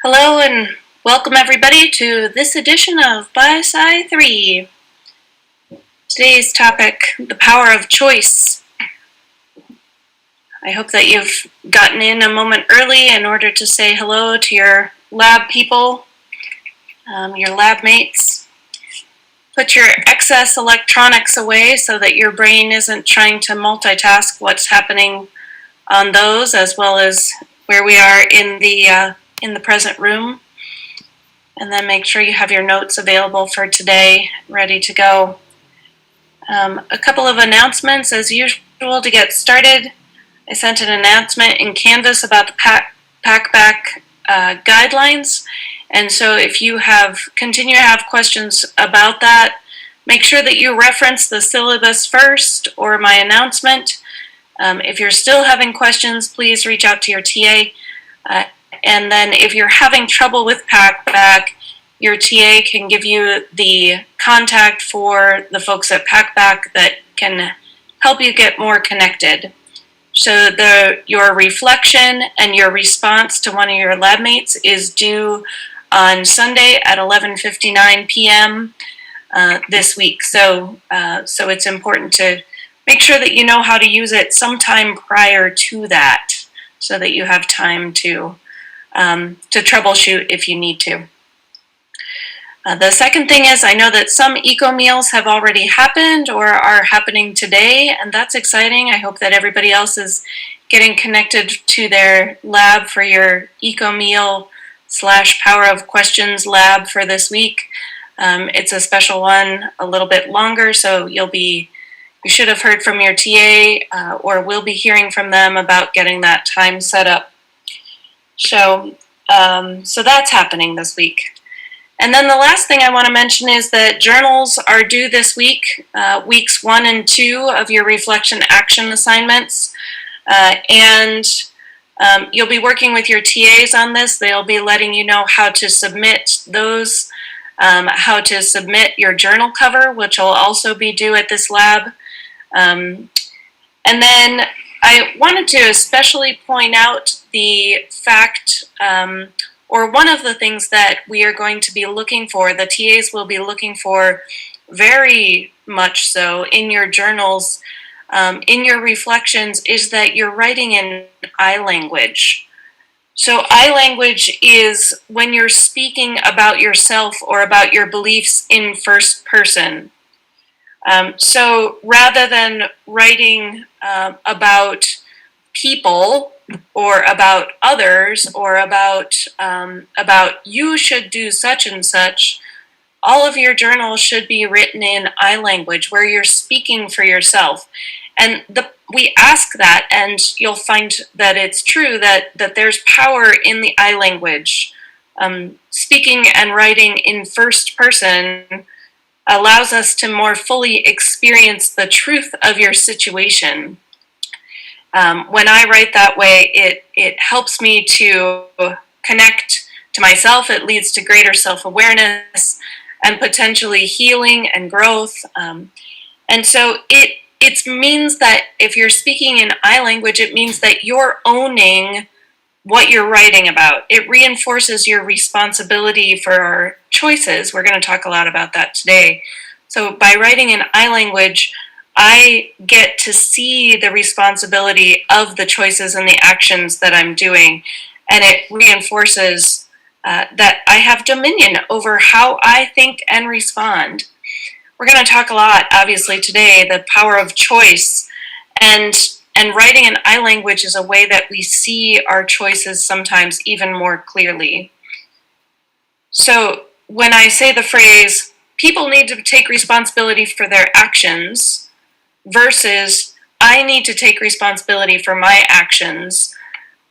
Hello and welcome everybody to this edition of BiSci 3. Today's topic, the power of choice. I hope that you've gotten in a moment early in order to say hello to your lab people, your lab mates. Put your excess electronics away so that your brain isn't trying to multitask what's happening on those, as well as where we are in the present room. And then make sure you have your notes available for today, ready to go. A couple of announcements as usual to get started. I sent an announcement in Canvas about the PACBAC guidelines. And so if you continue to have questions about that, make sure that you reference the syllabus first or my announcement. If you're still having questions, please reach out to your TA. And then if you're having trouble with PACBAC, your TA can give you the contact for the folks at PACBAC that can help you get more connected. So your reflection and your response to one of your lab mates is due on Sunday at 11:59 p.m. This week. So it's important to make sure that you know how to use it sometime prior to that, so that you have time to troubleshoot if you need to. The second thing is, I know that some eco meals have already happened or are happening today, and that's exciting. I hope that everybody else is getting connected to their lab for your eco meal / power of questions lab for this week. It's a special one, a little bit longer, so you should have heard from your TA or will be hearing from them about getting that time set up. So that's happening this week. And then the last thing I want to mention is that journals are due this week, weeks 1 and 2 of your reflection action assignments. You'll be working with your TAs on this. They'll be letting you know how to submit those, how to submit your journal cover, which will also be due at this lab. And then I wanted to especially point out the fact, or one of the things that we are going to be looking for, the TAs will be looking for very much so in your journals, in your reflections, is that you're writing in I language. So I language is when you're speaking about yourself or about your beliefs in first person. So rather than writing about people or about others or about you should do such and such, all of your journals should be written in I language where you're speaking for yourself. And we ask that, and you'll find that it's true that there's power in the I language. Speaking and writing in first person allows us to more fully experience the truth of your situation. When I write that way, it helps me to connect to myself. It leads to greater self-awareness and potentially healing and growth. And so it means that if you're speaking in I language, it means that you're owning what you're writing about. It reinforces your responsibility for our choices. We're going to talk a lot about that today. So by writing in I language, I get to see the responsibility of the choices and the actions that I'm doing, and it reinforces that I have dominion over how I think and respond. We're going to talk a lot, obviously, today, the power of choice, and writing in I language is a way that we see our choices sometimes even more clearly. So when I say the phrase, people need to take responsibility for their actions, versus I need to take responsibility for my actions,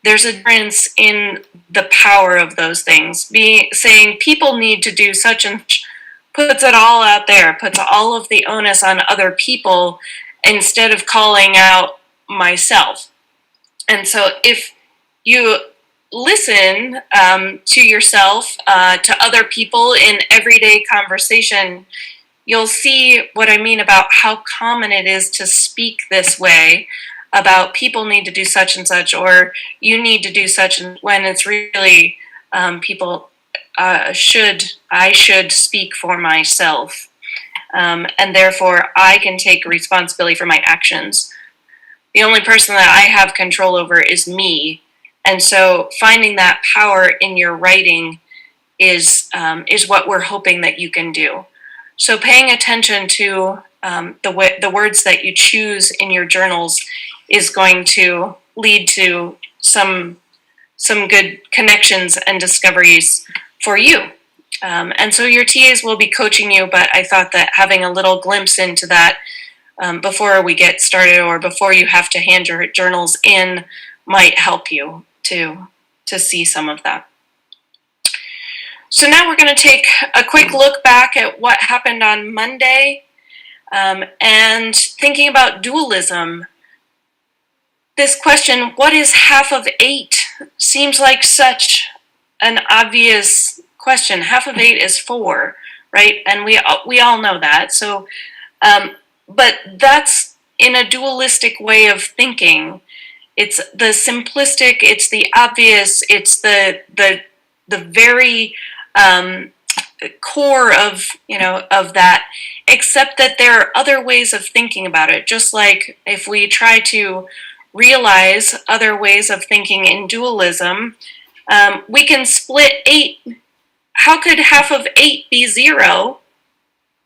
there's a difference in the power of those things. Saying people need to do such and such puts it all out there, puts all of the onus on other people instead of calling out myself. And so if you listen to yourself, to other people in everyday conversation, you'll see what I mean about how common it is to speak this way about people need to do such and such, or you need to do such, and when it's really people I should speak for myself, and therefore I can take responsibility for my actions. The only person that I have control over is me, and so finding that power in your writing is what we're hoping that you can do. So paying attention to the words that you choose in your journals is going to lead to some good connections and discoveries for you. And so your TAs will be coaching you, but I thought that having a little glimpse into that before we get started or before you have to hand your journals in might help you to see some of that. So now we're going to take a quick look back at what happened on Monday and thinking about dualism. This question, what is half of 8, seems like such an obvious question. Half of 8 is 4, right? And we all know that. So, but that's in a dualistic way of thinking. It's the simplistic, it's the obvious, it's the very core of that, except that there are other ways of thinking about it. Just like if we try to realize other ways of thinking in dualism, we can split 8. How could half of 8 be 0?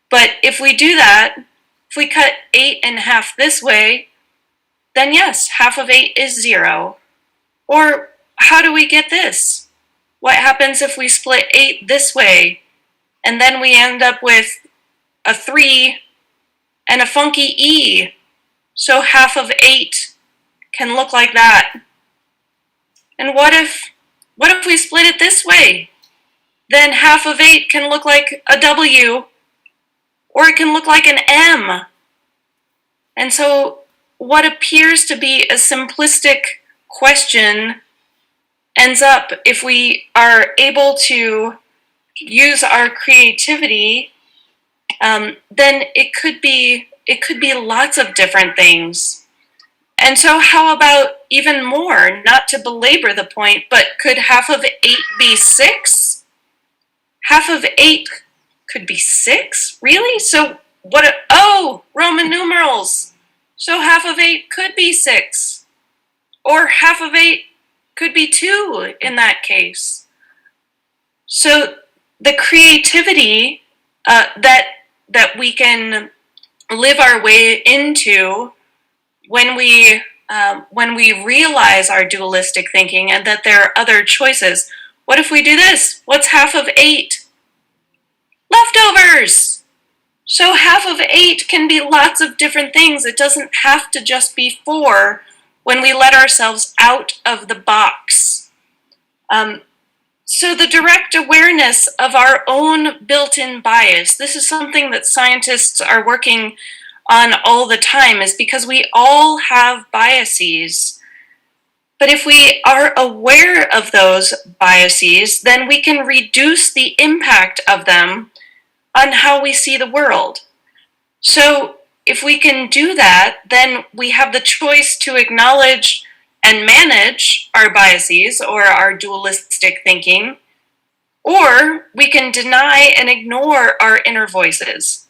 But if we do that, if we cut 8 in half this way, then yes, half of 8 is 0. Or how do we get this? What happens if we split 8 this way, and then we end up with a 3 and a funky E? So half of 8 can look like that. And what if we split it this way? Then half of 8 can look like a W, or it can look like an M. And so what appears to be a simplistic question ends up, if we are able to use our creativity, then it could be lots of different things. And so how about even more, not to belabor the point, but could half of 8 be 6? Half of 8 could be 6? Really? So Roman numerals. So half of 8 could be 6. Or half of 8 could be 2 in that case. So the creativity that we can live our way into when we realize our dualistic thinking and that there are other choices. What if we do this? What's half of 8? Leftovers! So half of 8 can be lots of different things. It doesn't have to just be 4 when we let ourselves out of the box. So the direct awareness of our own built-in bias, this is something that scientists are working on all the time, is because we all have biases. But if we are aware of those biases, then we can reduce the impact of them on how we see the world. So if we can do that, then we have the choice to acknowledge and manage our biases or our dualistic thinking, or we can deny and ignore our inner voices.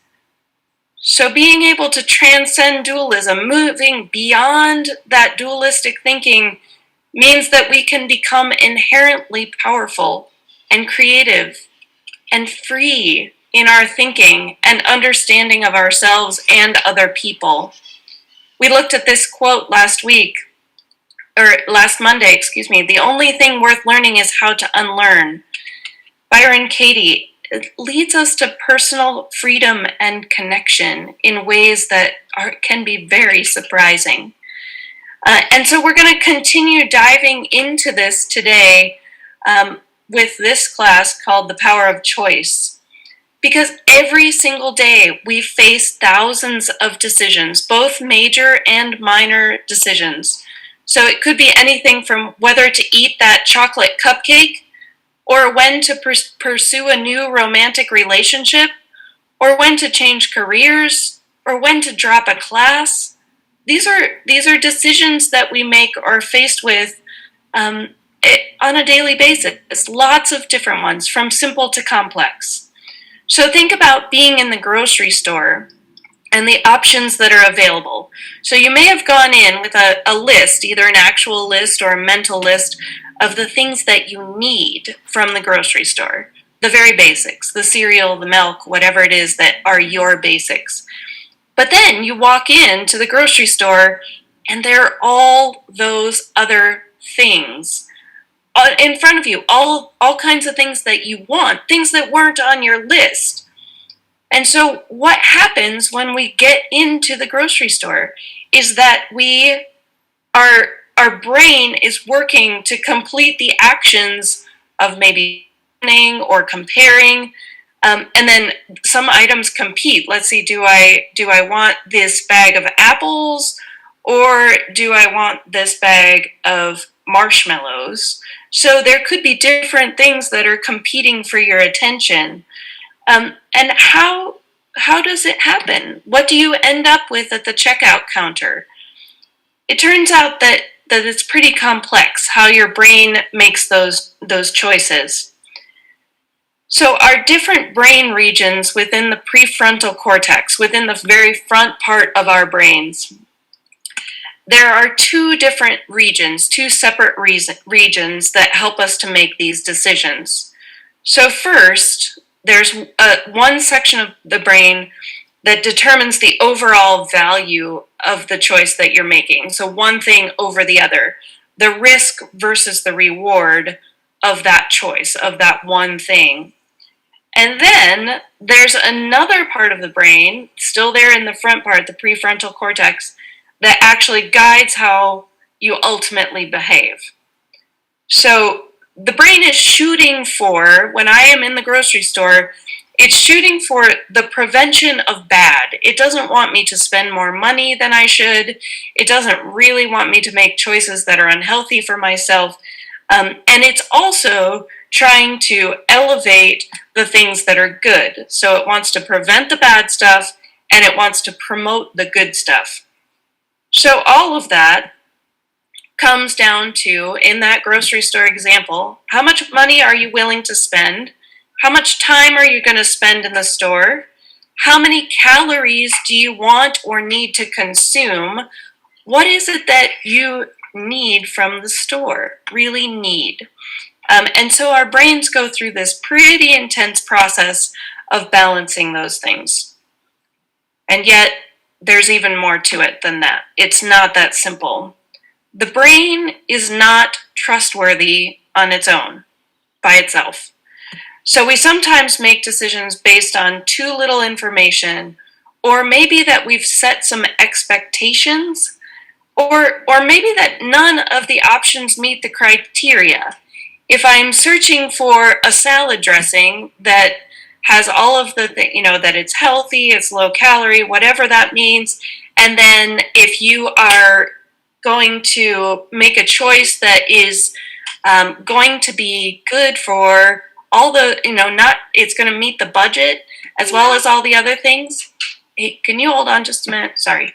So being able to transcend dualism, moving beyond that dualistic thinking, means that we can become inherently powerful and creative and free in our thinking and understanding of ourselves and other people. We looked at this quote last Monday, the only thing worth learning is how to unlearn. Byron Katie, it leads us to personal freedom and connection in ways that can be very surprising. And so we're going to continue diving into this today with this class called The Power of Choice. Because every single day we face thousands of decisions, both major and minor decisions. So it could be anything from whether to eat that chocolate cupcake, or when to pursue a new romantic relationship, or when to change careers, or when to drop a class. These are decisions that we make or are faced with on a daily basis, lots of different ones, from simple to complex. So think about being in the grocery store and the options that are available. So you may have gone in with a list, either an actual list or a mental list, of the things that you need from the grocery store. The very basics, the cereal, the milk, whatever it is that are your basics. But then you walk into the grocery store and there are all those other things in front of you, all kinds of things that you want, things that weren't on your list. And so what happens when we get into the grocery store is that our brain is working to complete the actions of maybe planning or comparing, and then some items compete. Let's see, do I want this bag of apples, or do I want this bag of marshmallows? So there could be different things that are competing for your attention. And how does it happen? What do you end up with at the checkout counter? It turns out that it's pretty complex how your brain makes those choices. So our different brain regions within the prefrontal cortex, within the very front part of our brains, there are two different regions, two separate regions that help us to make these decisions. So first, there's one section of the brain that determines the overall value of the choice that you're making. So one thing over the other, the risk versus the reward of that choice, of that one thing. And then there's another part of the brain, still there in the front part, the prefrontal cortex, that actually guides how you ultimately behave. So the brain is shooting for, when I am in the grocery store, it's shooting for the prevention of bad. It doesn't want me to spend more money than I should. It doesn't really want me to make choices that are unhealthy for myself. And it's also trying to elevate the things that are good. So it wants to prevent the bad stuff, and it wants to promote the good stuff. So all of that comes down to, in that grocery store example, how much money are you willing to spend? How much time are you going to spend in the store? How many calories do you want or need to consume? What is it that you need from the store, really need? And so our brains go through this pretty intense process of balancing those things. And yet, there's even more to it than that. It's not that simple. The brain is not trustworthy on its own, by itself. So we sometimes make decisions based on too little information, or maybe that we've set some expectations, or maybe that none of the options meet the criteria. If I'm searching for a salad dressing that has all of the, that it's healthy, it's low calorie, whatever that means, and then if you are going to make a choice that is going to be good for all the, it's going to meet the budget as well as all the other things. Hey, can you hold on just a minute? Sorry.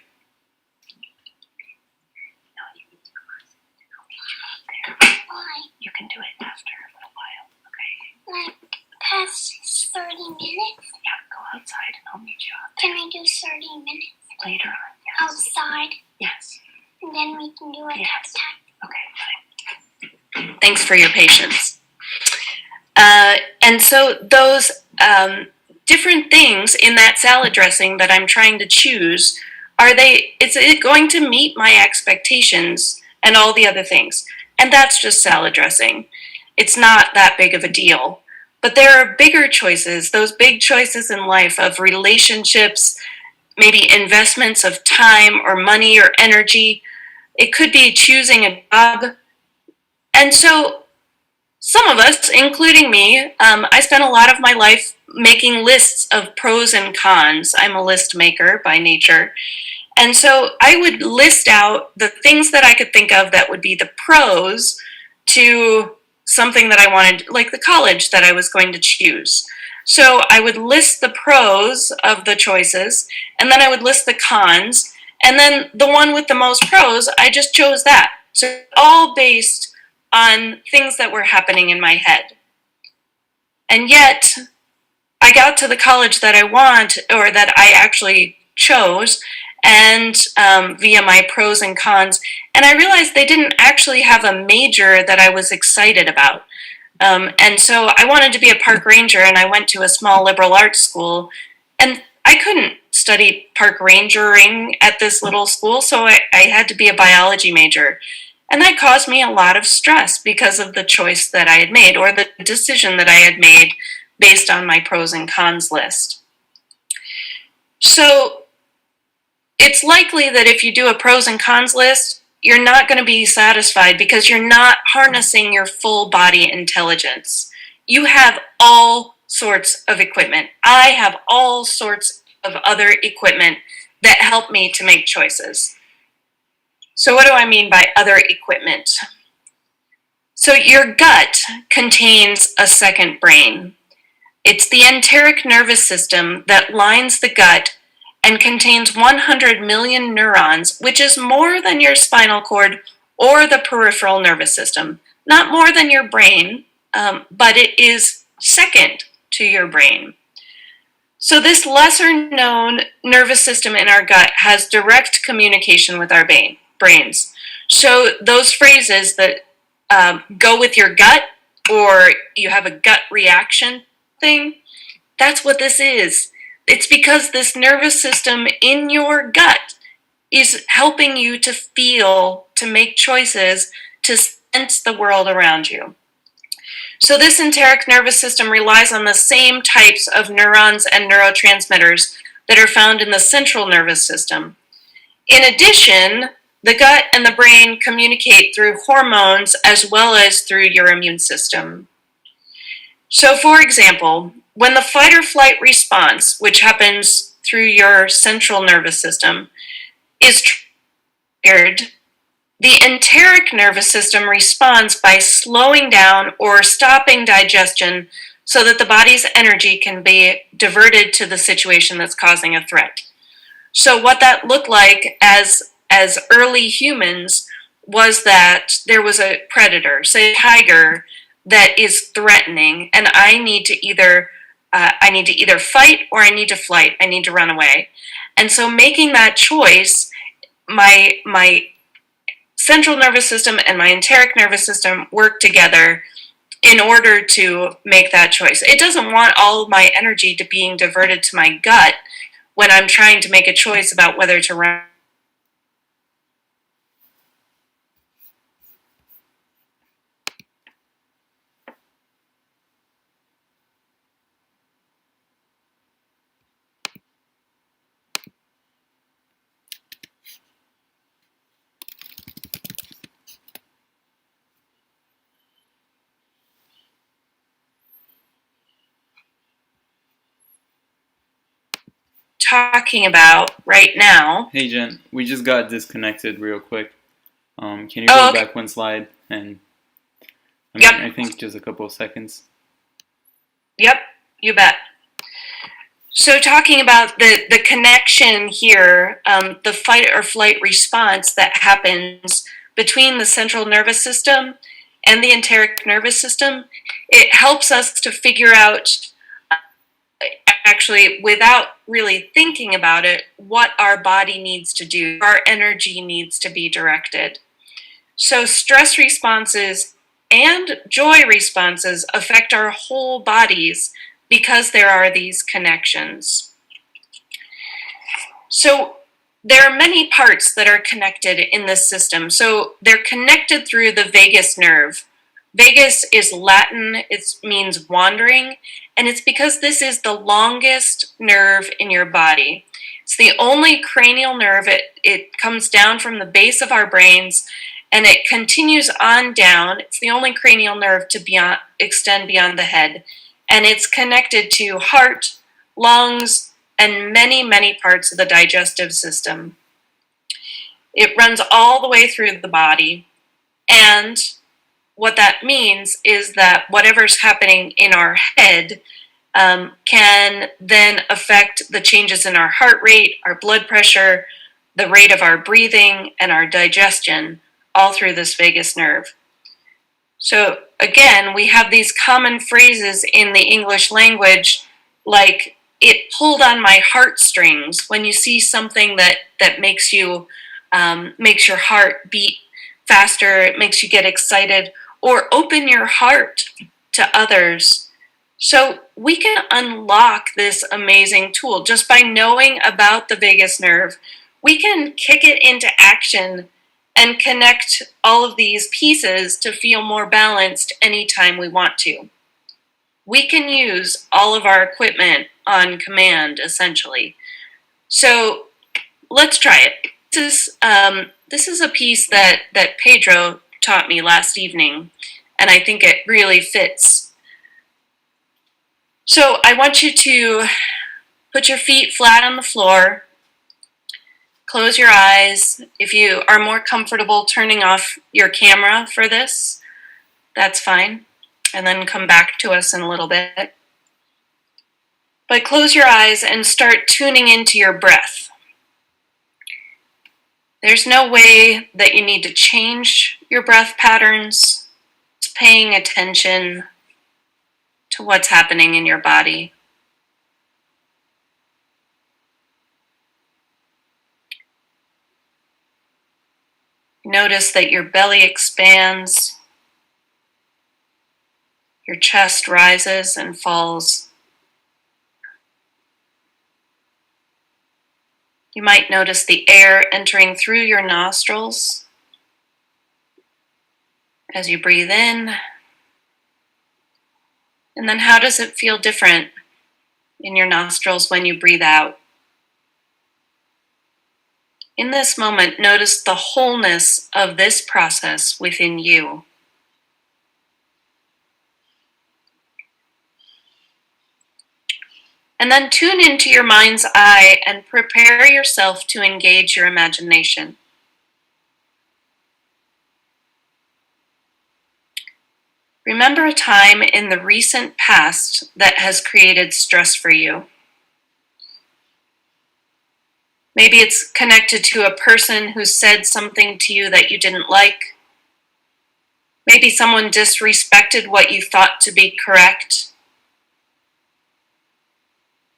You can do it after a little while, okay? Like past 30 minutes? Yeah, go outside and I'll meet you out there. Can I do 30 minutes? Later on, yes. Outside? Yes. And then we can do it yes. time. Okay, fine. Thanks for your patience. And so those different things in that salad dressing that I'm trying to choose, is it going to meet my expectations and all the other things? And that's just salad dressing. It's not that big of a deal. But there are bigger choices, those big choices in life of relationships, maybe investments of time or money or energy. It could be choosing a job. And so some of us, including me, I spent a lot of my life making lists of pros and cons. I'm a list maker by nature. And so I would list out the things that I could think of that would be the pros to something that I wanted, like the college that I was going to choose. So I would list the pros of the choices, and then I would list the cons, and then the one with the most pros, I just chose that. So all based on things that were happening in my head. And yet, I got to the college that I want, or that I actually chose, and via my pros and cons, and I realized they didn't actually have a major that I was excited about. And so I wanted to be a park ranger, and I went to a small liberal arts school, and I couldn't study park rangering at this little school, so I had to be a biology major. And that caused me a lot of stress because of the choice that I had made, or the decision that I had made based on my pros and cons list. So it's likely that if you do a pros and cons list, you're not going to be satisfied because you're not harnessing your full body intelligence. You have all sorts of equipment. I have all sorts of other equipment that help me to make choices. So what do I mean by other equipment? So your gut contains a second brain. It's the enteric nervous system that lines the gut and contains 100 million neurons, which is more than your spinal cord or the peripheral nervous system. Not more than your brain, but it is second to your brain. So this lesser known nervous system in our gut has direct communication with our brains. So those phrases that go with your gut, or you have a gut reaction thing, that's what this is. It's because this nervous system in your gut is helping you to feel, to make choices, to sense the world around you. So this enteric nervous system relies on the same types of neurons and neurotransmitters that are found in the central nervous system. In addition, the gut and the brain communicate through hormones as well as through your immune system. So for example, when the fight or flight response, which happens through your central nervous system, is triggered, the enteric nervous system responds by slowing down or stopping digestion so that the body's energy can be diverted to the situation that's causing a threat. So what that looked like as early humans was that there was a predator, say a tiger, that is threatening, and I need to either fight or I need to flight. I need to run away. And so making that choice, my central nervous system and my enteric nervous system work together in order to make that choice. It doesn't want all of my energy to being diverted to my gut when I'm trying to make a choice about whether to run. Talking about right now. Hey Jen, we just got disconnected real quick. Can you go back one slide? And I think just a couple of seconds. Yep, you bet. So talking about the connection here, the fight or flight response that happens between the central nervous system and the enteric nervous system, it helps us to figure out, actually without really thinking about it, what our body needs to do, our energy needs to be directed. So stress responses and joy responses affect our whole bodies because there are these connections. So there are many parts that are connected in this system. So they're connected through the vagus nerve. Vagus is Latin, it means wandering, and it's because this is the longest nerve in your body. It's the only cranial nerve. It comes down from the base of our brains, and it continues on down. It's the only cranial nerve to extend beyond the head, and it's connected to heart, lungs, and many, many parts of the digestive system. It runs all the way through the body, and what that means is that whatever's happening in our head can then affect the changes in our heart rate, our blood pressure, the rate of our breathing, and our digestion, all through this vagus nerve. So again, we have these common phrases in the English language like it pulled on my heartstrings. When you see something that makes you makes your heart beat faster, it makes you get excited, or open your heart to others. So we can unlock this amazing tool just by knowing about the vagus nerve. We can kick it into action and connect all of these pieces to feel more balanced anytime we want to. We can use all of our equipment on command, essentially. So let's try it. This is a piece that Pedro taught me last evening, and I think it really fits. So I want you to put your feet flat on the floor. Close your eyes. If you are more comfortable turning off your camera for this, that's fine. And then come back to us in a little bit. But close your eyes and start tuning into your breath. There's no way that you need to change your breath patterns. Just paying attention to what's happening in your body. Notice that your belly expands, your chest rises and falls. You might notice the air entering through your nostrils as you breathe in. And then how does it feel different in your nostrils when you breathe out? In this moment, notice the wholeness of this process within you. And then tune into your mind's eye and prepare yourself to engage your imagination. Remember a time in the recent past that has created stress for you. Maybe it's connected to a person who said something to you that you didn't like. Maybe someone disrespected what you thought to be correct.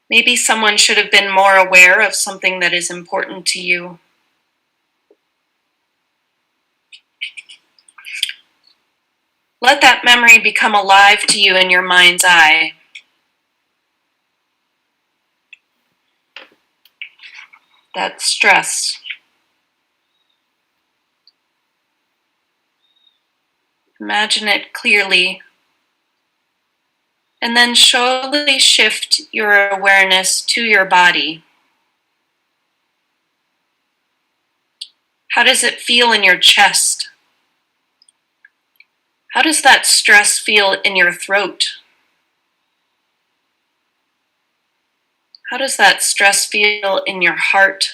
Maybe someone should have been more aware of something that is important to you. Let that memory become alive to you in your mind's eye. That stress. Imagine it clearly. And then slowly shift your awareness to your body. How does it feel in your chest? How does that stress feel in your throat? How does that stress feel in your heart?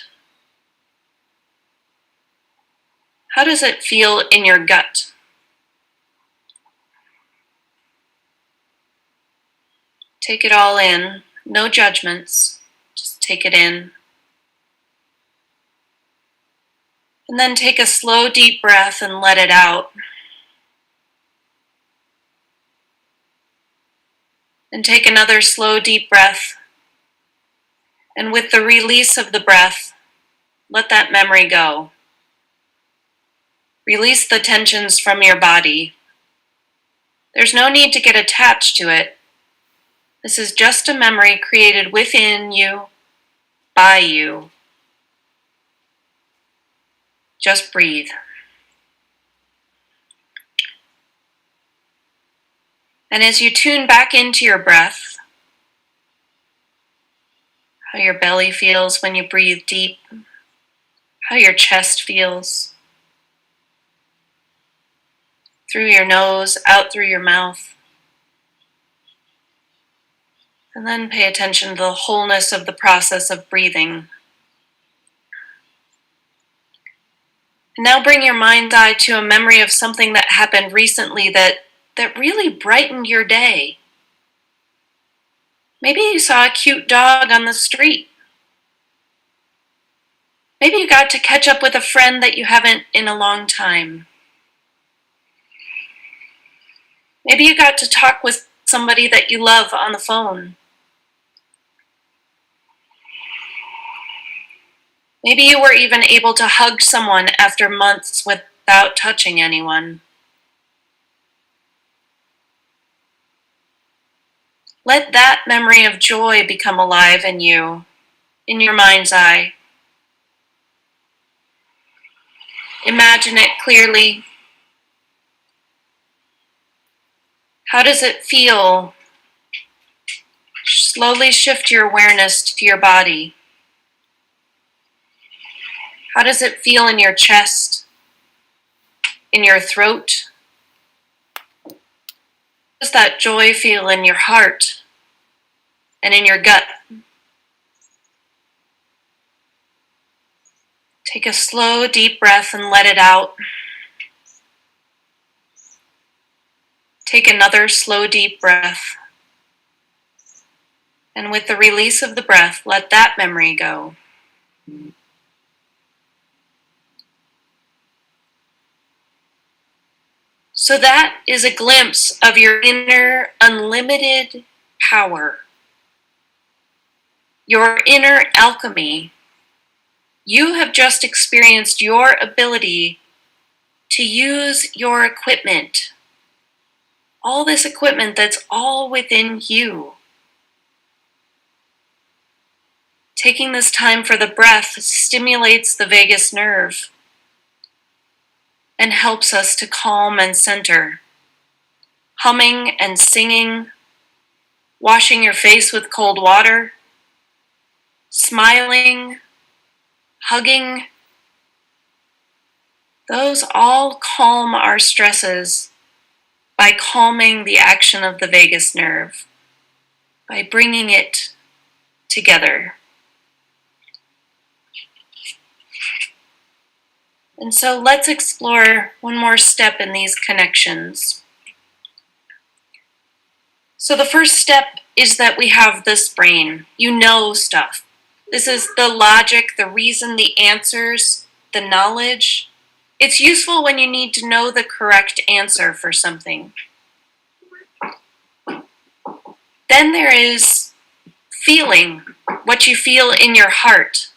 How does it feel in your gut? Take it all in, no judgments, just take it in. And then take a slow, deep breath and let it out. And take another slow, deep breath. And with the release of the breath, let that memory go. Release the tensions from your body. There's no need to get attached to it. This is just a memory created within you, by you. Just breathe. And as you tune back into your breath, how your belly feels when you breathe deep, how your chest feels, through your nose, out through your mouth. And then pay attention to the wholeness of the process of breathing. And now bring your mind's eye to a memory of something that happened recently that really brightened your day. Maybe you saw a cute dog on the street. Maybe you got to catch up with a friend that you haven't in a long time. Maybe you got to talk with somebody that you love on the phone. Maybe you were even able to hug someone after months without touching anyone. Let that memory of joy become alive in you, in your mind's eye. Imagine it clearly. How does it feel? Slowly shift your awareness to your body. How does it feel in your chest, in your throat? How does that joy feel in your heart and in your gut? Take a slow, deep breath and let it out. Take another slow, deep breath. And with the release of the breath, let that memory go. So that is a glimpse of your inner unlimited power, your inner alchemy. You have just experienced your ability to use your equipment, all this equipment that's all within you. Taking this time for the breath stimulates the vagus nerve and helps us to calm and center. Humming and singing, washing your face with cold water, smiling, hugging, those all calm our stresses by calming the action of the vagus nerve, by bringing it together. And so let's explore one more step in these connections. So the first step is that we have this brain. You know stuff. This is the logic, the reason, the answers, the knowledge. It's useful when you need to know the correct answer for something. Then there is feeling, what you feel in your heart.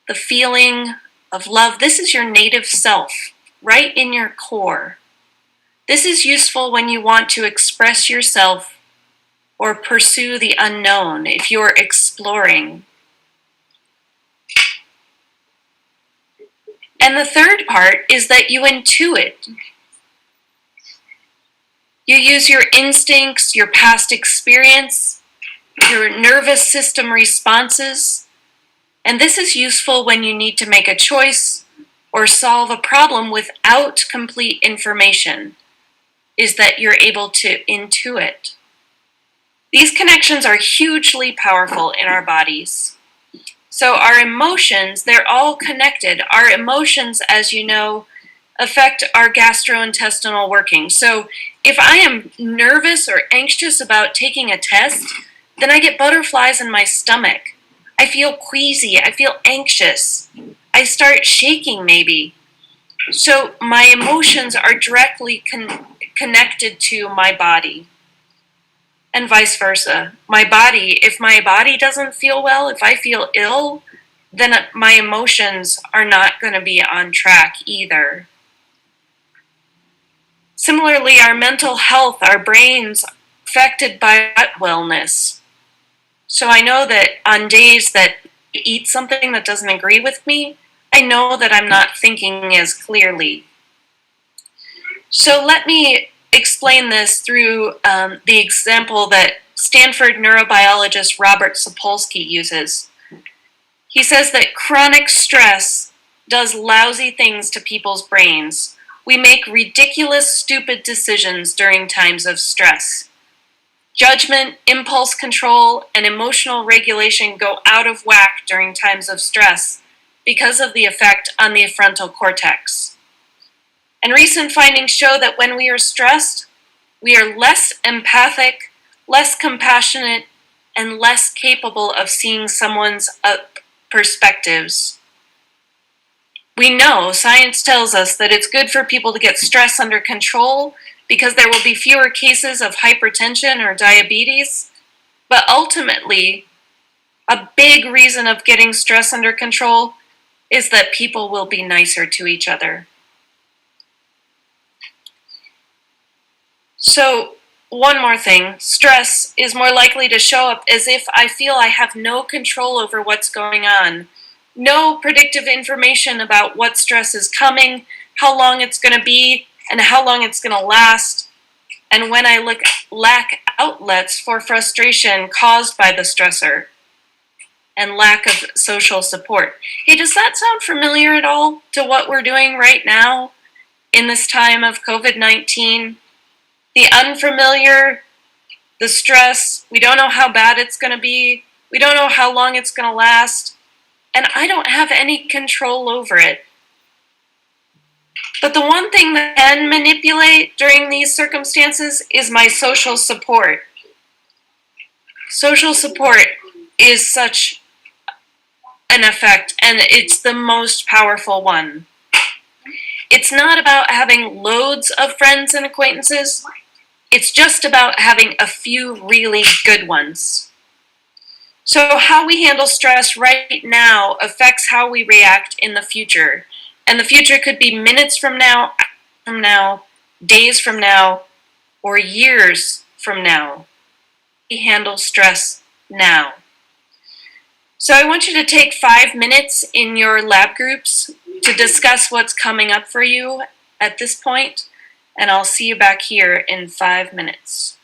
The feeling of love. This is your native self, right in your core. This is useful when you want to express yourself or pursue the unknown, if you're exploring. And the third part is that you intuit. You use your instincts, your past experience, your nervous system responses, and this is useful when you need to make a choice or solve a problem without complete information, is that you're able to intuit. These connections are hugely powerful in our bodies. So our emotions, they're all connected. Our emotions, as you know, affect our gastrointestinal working. So if I am nervous or anxious about taking a test, then I get butterflies in my stomach. I feel queasy. I feel anxious. I start shaking maybe. So my emotions are directly connected to my body. And vice versa. If my body doesn't feel well, if I feel ill, then my emotions are not going to be on track either. Similarly, our mental health, our brains, affected by gut wellness. So I know that on days that I eat something that doesn't agree with me, I know that I'm not thinking as clearly. So let me explain this through the example that Stanford neurobiologist Robert Sapolsky uses. He says that chronic stress does lousy things to people's brains. We make ridiculous, stupid decisions during times of stress. Judgment, impulse control, and emotional regulation go out of whack during times of stress because of the effect on the frontal cortex. And recent findings show that when we are stressed, we are less empathic, less compassionate, and less capable of seeing someone's perspectives. We know, science tells us that it's good for people to get stress under control because there will be fewer cases of hypertension or diabetes. But ultimately, a big reason of getting stress under control is that people will be nicer to each other. So, one more thing, stress is more likely to show up as if I feel I have no control over what's going on, no predictive information about what stress is coming, how long it's going to be, and how long it's going to last, and when I lack outlets for frustration caused by the stressor, and lack of social support. Hey, does that sound familiar at all to what we're doing right now in this time of COVID-19? The unfamiliar, the stress, we don't know how bad it's going to be, we don't know how long it's going to last, and I don't have any control over it. But the one thing that I can manipulate during these circumstances is my social support. Social support is such an effect, and it's the most powerful one. It's not about having loads of friends and acquaintances. It's just about having a few really good ones. So how we handle stress right now affects how we react in the future. And the future could be minutes from now, days from now, or years from now. We handle stress now. So I want you to take 5 minutes in your lab groups to discuss what's coming up for you at this point, and I'll see you back here in 5 minutes.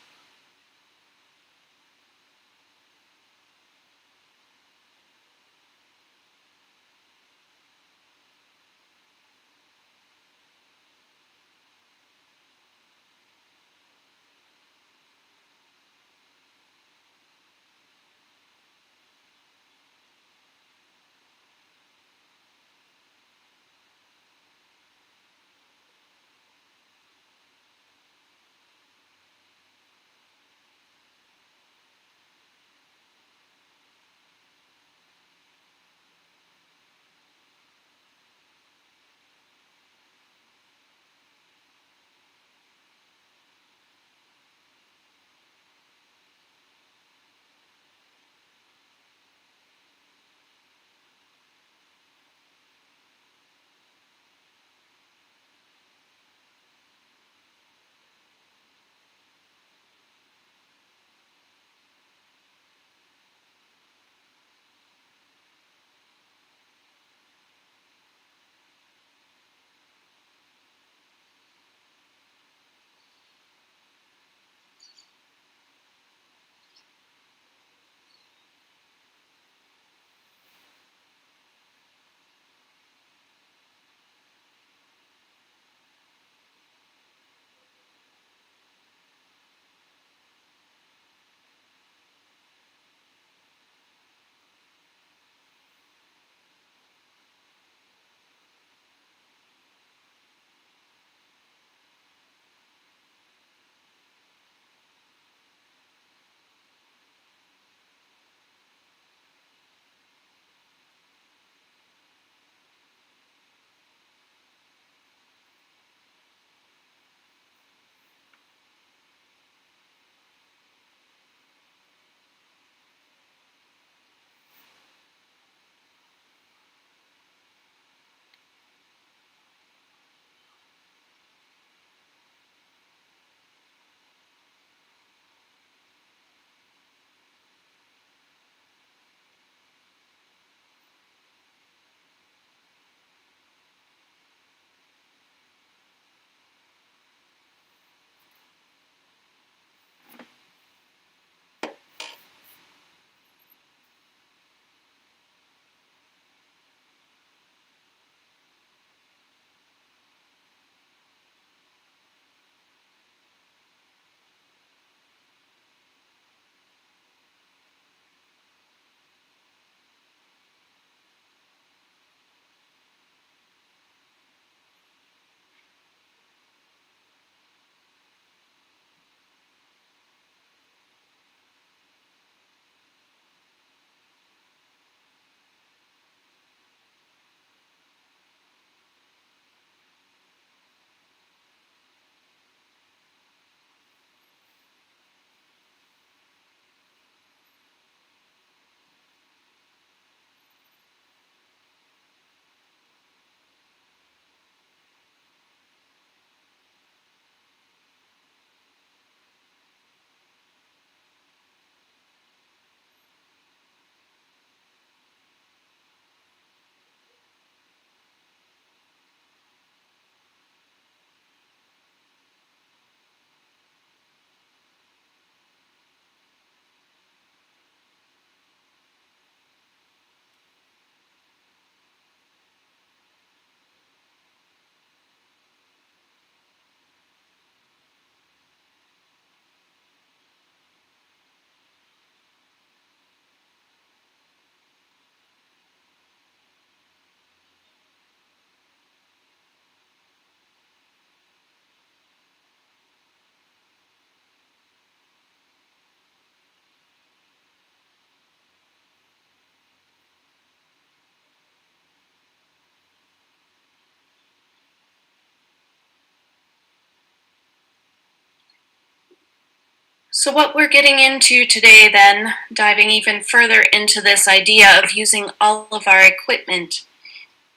So what we're getting into today then, diving even further into this idea of using all of our equipment,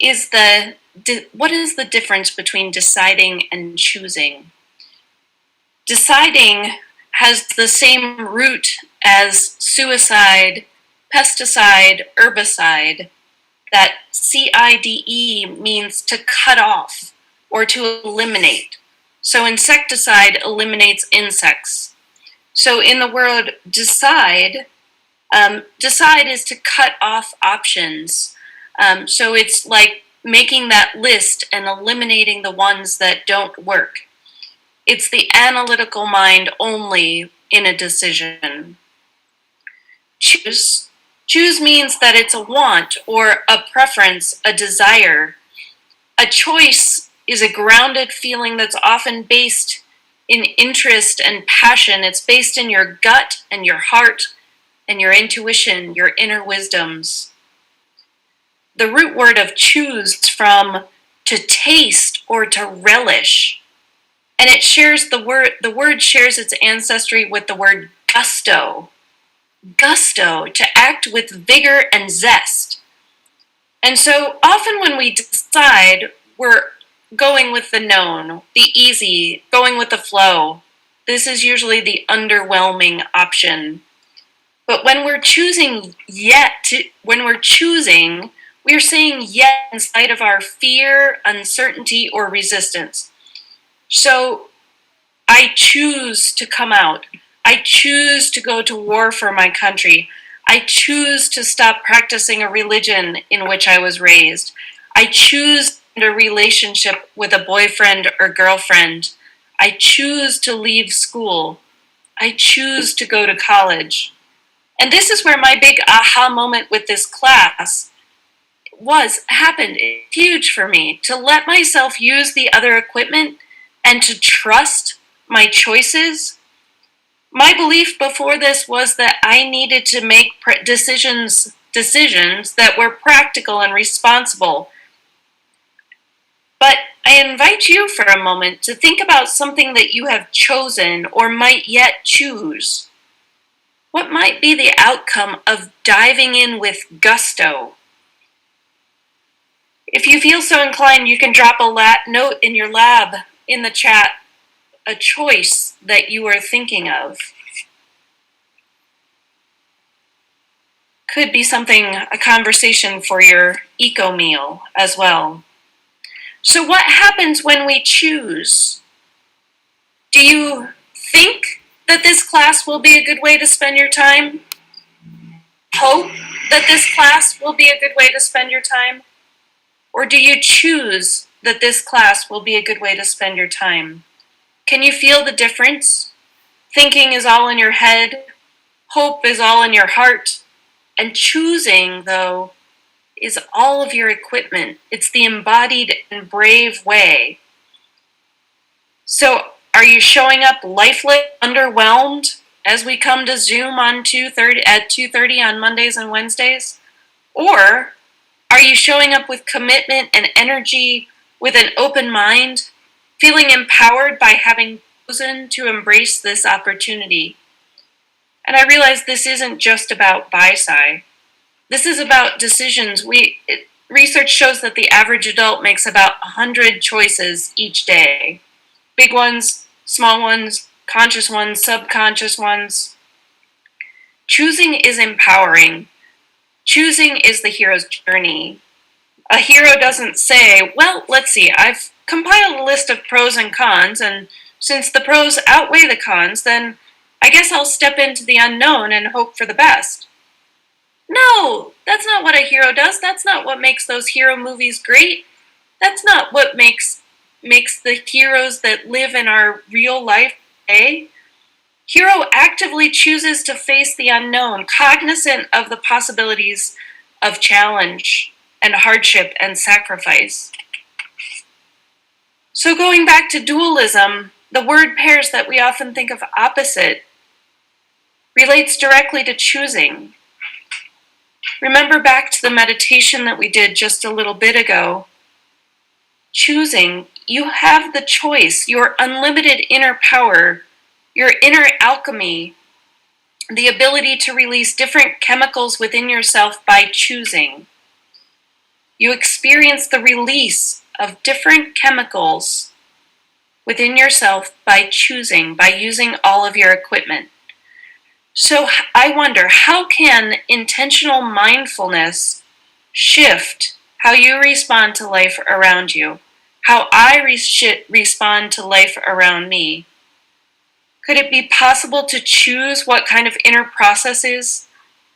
is what is the difference between deciding and choosing? Deciding has the same root as suicide, pesticide, herbicide. That CIDE means to cut off or to eliminate. So insecticide eliminates insects. So in the word decide, decide is to cut off options. So it's like making that list and eliminating the ones that don't work. It's the analytical mind only in a decision. Choose. Choose means that it's a want or a preference, a desire. A choice is a grounded feeling that's often based in interest and passion. It's based in your gut and your heart and your intuition, your inner wisdoms. The root word of choose from to taste or to relish. And it shares the word shares its ancestry with the word gusto. Gusto, to act with vigor and zest. And so often when we decide, we're going with the known, the easy, going with the flow. This is usually the underwhelming option. But when we're choosing, we're saying yet in spite of our fear, uncertainty, or resistance. So I choose to come out. I choose to go to war for my country. I choose to stop practicing a religion in which I was raised. I choose a relationship with a boyfriend or girlfriend. I choose to leave school. I choose to go to college. And this is where my big aha moment with this class happened. It's huge for me to let myself use the other equipment and to trust my choices. My belief before this was that I needed to make decisions that were practical and responsible. But I invite you for a moment to think about something that you have chosen or might yet choose. What might be the outcome of diving in with gusto? If you feel so inclined, you can drop a note in your lab in the chat, a choice that you are thinking of. Could be a conversation for your eco meal as well. So what happens when we choose? Do you think that this class will be a good way to spend your time? Hope that this class will be a good way to spend your time? Or do you choose that this class will be a good way to spend your time? Can you feel the difference? Thinking is all in your head. Hope is all in your heart. And choosing, though, is all of your equipment. It's the embodied and brave way. So, are you showing up lifeless, underwhelmed as we come to Zoom on 2:30 on Mondays and Wednesdays? Or are you showing up with commitment and energy, with an open mind, feeling empowered by having chosen to embrace this opportunity? And I realize this isn't just about BiSci. This is about decisions. Research shows that the average adult makes about 100 choices each day. Big ones, small ones, conscious ones, subconscious ones. Choosing is empowering. Choosing is the hero's journey. A hero doesn't say, well, let's see, I've compiled a list of pros and cons, and since the pros outweigh the cons, then I guess I'll step into the unknown and hope for the best. No, that's not what a hero does. That's not what makes those hero movies great. That's not what makes the heroes that live in our real life today. Hero actively chooses to face the unknown, cognizant of the possibilities of challenge and hardship and sacrifice. So going back to dualism, the word pairs that we often think of opposite relates directly to choosing. Remember back to the meditation that we did just a little bit ago. Choosing, you have the choice, your unlimited inner power, your inner alchemy the ability to release different chemicals within yourself by choosing. You experience the release of different chemicals within yourself by choosing, by using all of your equipment. So I wonder, how can intentional mindfulness shift how you respond to life around you? How I respond to life around me? Could it be possible to choose what kind of inner processes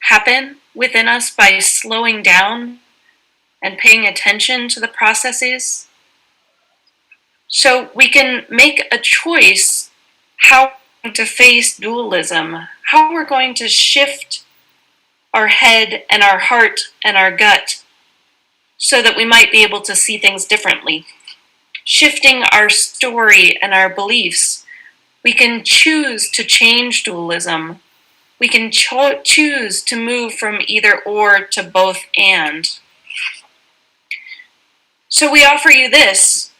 happen within us by slowing down and paying attention to the processes? So we can make a choice how we're going to face dualism, how we're going to shift our head and our heart and our gut so that we might be able to see things differently. Shifting our story and our beliefs, we can choose to change dualism. We can choose to move from either or to both and. So we offer you this.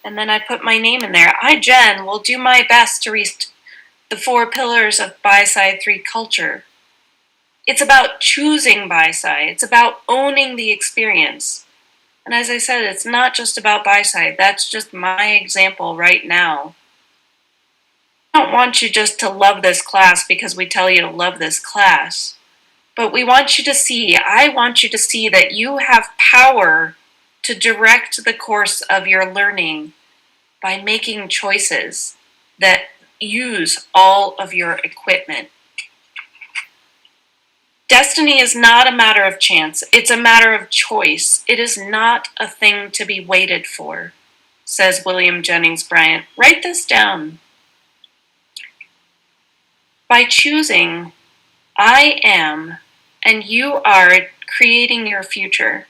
And then I put my name in there. I, Jen, will do my best to reach the 4 pillars of BiSci 3 culture. It's about choosing BiSci. It's about owning the experience. And as I said, it's not just about BiSci. That's just my example right now. I don't want you just to love this class because we tell you to love this class. But I want you to see that you have power to direct the course of your learning by making choices that use all of your equipment. Destiny is not a matter of chance. It's a matter of choice. It is not a thing to be waited for, says William Jennings Bryan. Write this down. By choosing, I am, and you are creating your future,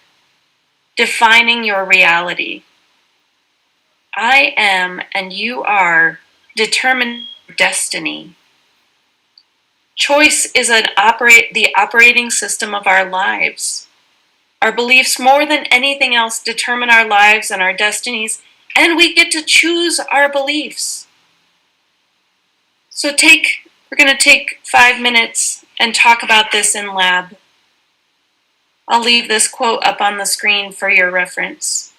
defining your reality. I am, and you are determining your destiny. Choice is the operating system of our lives. Our beliefs, more than anything else, determine our lives and our destinies, and we get to choose our beliefs. So we're going to take 5 minutes and talk about this in lab. I'll leave this quote up on the screen for your reference.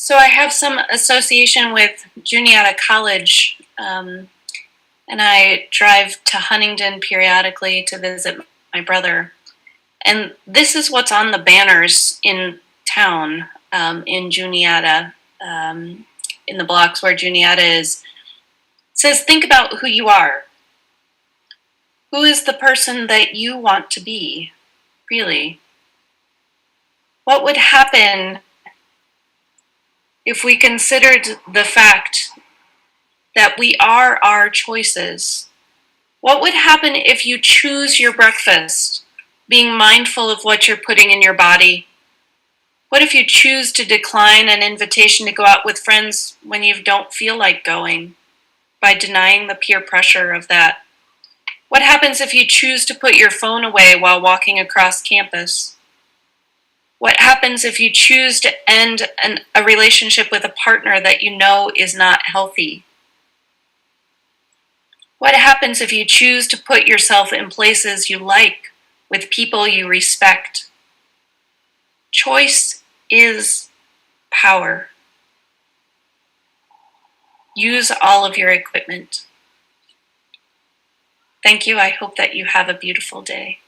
So I have some association with Juniata College, and I drive to Huntingdon periodically to visit my brother. And this is what's on the banners in town, in Juniata, in the blocks where Juniata is. It says, think about who you are. Who is the person that you want to be, really? What would happen if we considered the fact that we are our choices? What would happen if you choose your breakfast, being mindful of what you're putting in your body? What if you choose to decline an invitation to go out with friends when you don't feel like going, by denying the peer pressure of that? What happens if you choose to put your phone away while walking across campus? What happens if you choose to end a relationship with a partner that you know is not healthy? What happens if you choose to put yourself in places you like, with people you respect? Choice is power. Use all of your equipment. Thank you. I hope that you have a beautiful day.